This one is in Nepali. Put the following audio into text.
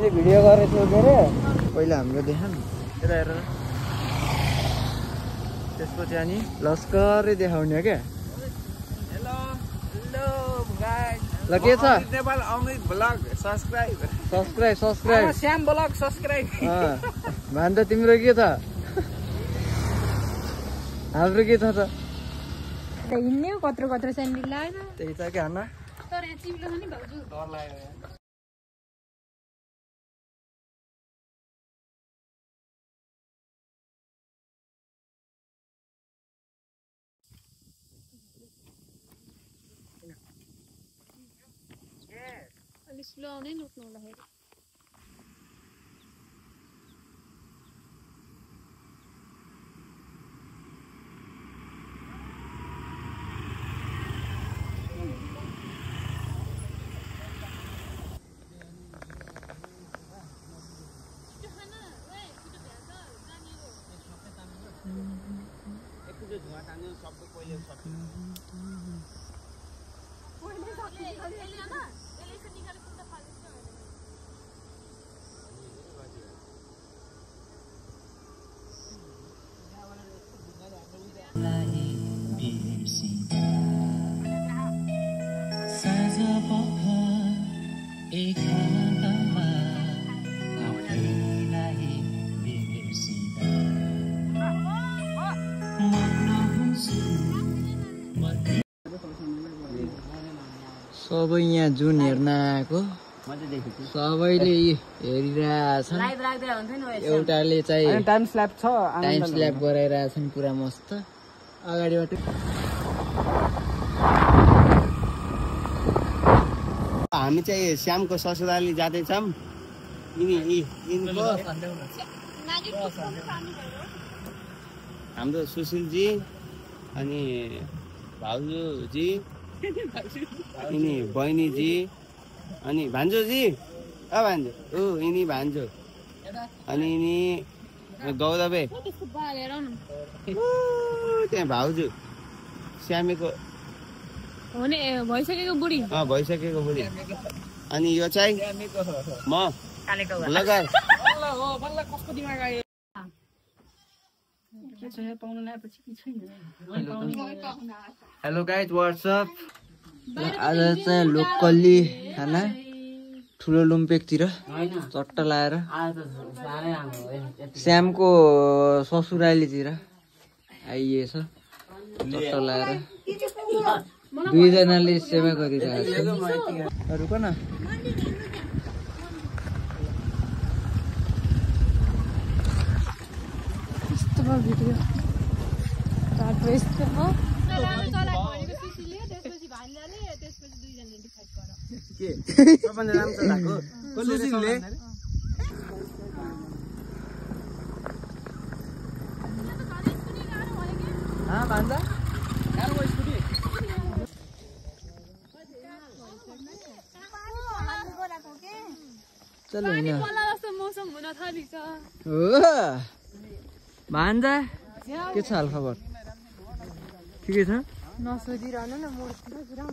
भिडियो गरेको थियो के अरे पहिला हाम्रो देखाउँ हेर हेर त्यसपछि अनि लस्करै देखाउने क्या हेलो हेलो गाइस ल के छ Nepal Amrit blog subscribe Shyam blog subscribe भन त तिम्रो के छ हाम्रो के छ त हिँड्ने कत्रो कत्रो स्यान्डल लाएर त्यही छ के हान्न तर यहाँ चिप्लो छ नि भाउजू डर लाग्यो अलि स्लो आउनै नउठ्नु हुँदाखेरि सबै यहाँ जुन हेर्न आएको सबैले हेरिरहेछन् एउटाले चाहिँ टाइम स्ल्याप छ टाइम स्ल्याप गराइरहेछन् पुरा मस्त अगाडिबाट हामी चाहिँ श्यामको ससुराली जाँदैछौँ हाम्रो सुशीलजी अनि भाउजूजी यिनी बहिनीजी अनि भान्जोजी भान्जो यिनी भान्जो अनि यिनी गौरवे त्यहाँ भाउजू श्यामेको भइसकेको बुढी भइसकेको बुढी अनि यो चाहिँ म लगाएर हेलो गाइज व्हाट्सअप आज चाहिँ लोकल्ली खाना ठुलो लुम्पेकतिर चट्ट लाएर श्यामको ससुरालीतिर आइएछ चट्ट लाएर दुईजनाले सेवा गरिरहेको छ रुक न भिडियो चलो हिँड मौसम हुन थालेछ भान्जा के छ हाल खबर ठिकै छ नसोधिरहनु न मोडतिर पुरा